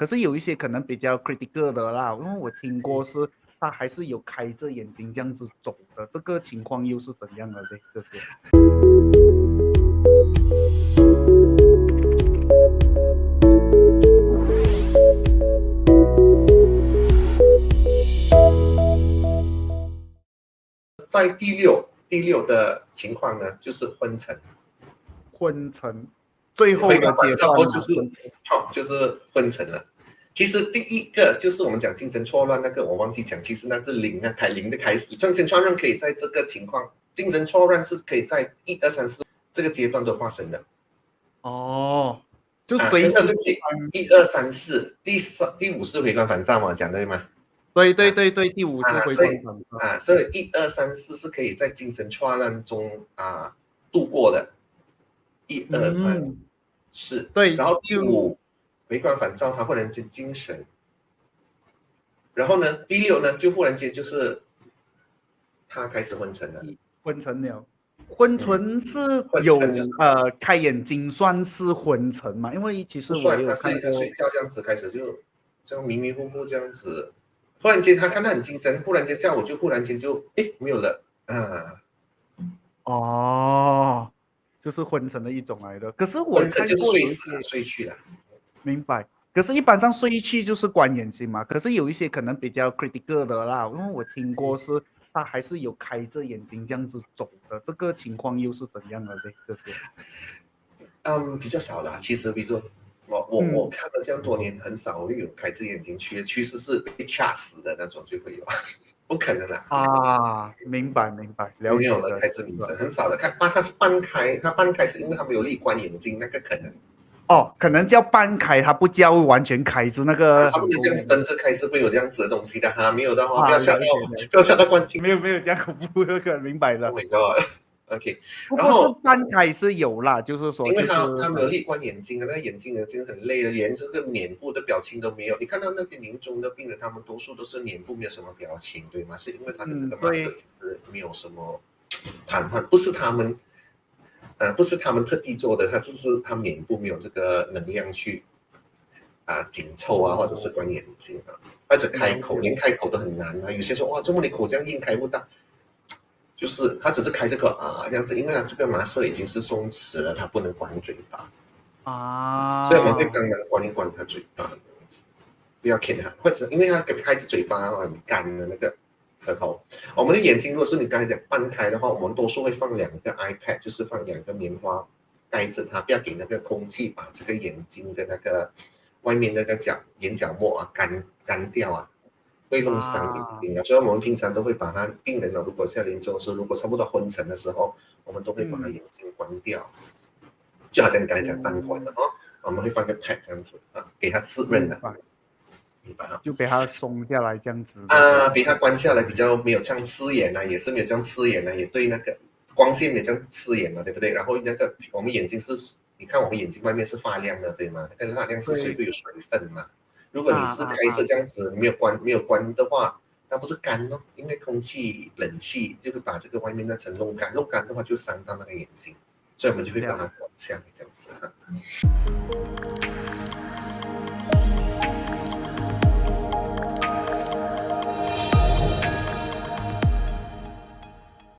可是有一些可能比较 critical 的啦，因为我听过是他还是有开着眼睛这样子走的，这个情况又是怎样的嘞？哥哥？在第六的情况呢，就是昏沉。昏沉，最后回的阶段嘛，就是昏沉了。其实第一个就是我们讲精神错乱那个，我忘记讲，其实那是零的开始。精神错乱可以在这个情况，精神错乱是可以在1、2、3、4这个阶段都发生的。哦，就随时1、2、3、4，第5是回光返照嘛，讲对吗？对，第5是回光返照所以1、2、3、4是可以在精神错乱中度过的。1、2、3、4，对，然后第5回光返照，他忽然间精神，然后呢，第6呢就忽然间就是他开始昏沉了。昏沉了，昏沉是有开眼睛算是昏沉嘛？因为其实我也有看过，他是睡觉这样子开始就这样迷迷糊糊这样子，忽然间他看他很精神，忽然间下午就忽然间就没有了啊。哦，就是昏沉的一种来的。可是我看过有一些睡去了，明白。可是，一般上睡去就是关眼睛嘛。可是有一些可能比较 critical 的啦，因为我听过是他还是有开着眼睛这样子走的，这个情况又是怎样的嘞？哥哥？比较少啦。其实，比如说我看了这样多年，很少会有开着眼睛去的，趋势是被掐死的那种就会有，不可能啦。明白，了没有解了。开着眼睛，很少的看，他是半开，他半开是因为他没有力关眼睛，那个可能。可能叫半开，他不叫完全开住那个。他不能这样瞪着开是会有这样子的东西的哈，没有的话，不要吓到观众。没有这样恐怖，这个明白了。Oh my god。OK， 然后是半开是有啦，就是说，因为他没有力关眼睛啊，那个眼睛很累的，连这个脸部的表情都没有。你看到那些临终的病人，他们多数都是脸部没有什么表情，对吗？是因为他的这个麻色其实没有什么瘫痪，不是他们特地做的，是他脸部没有这个能量去紧凑或者是关眼睛或者开口，连开口都很难有些说哇，这么你口这样硬开不到，就是他只是开这个这样子，因为他这个麻色已经是松弛了，他不能关嘴巴所以我们会帮忙关一关他嘴巴，不要啃他，或者因为他开着嘴巴很干的那个时候，我们的眼睛如果是你刚才讲半开的话，我们多数会放2个 iPad， 就是放2个棉花盖着它，不要给那个空气把这个眼睛的那个外面那个眼角膜干掉会弄伤眼睛所以我们平常都会把他病人如果下临终时，如果差不多昏沉的时候，我们都会把他眼睛关掉，就好像你刚才讲半关的我们会放个 pad 这样子给他湿润的。就给它松下来这样子比它关下来比较没有这样刺眼也是没有这样刺眼也对那个光线没有这样刺眼对不对？然后那个我们眼睛是，你看我们眼睛外面是发亮的，对吗？那个发亮是会有水分嘛。如果你是开着这样子没有关的话，那不是干因为空气冷气就会把这个外面那层弄干的话就伤到那个眼睛，所以我们就会把它关下来这样子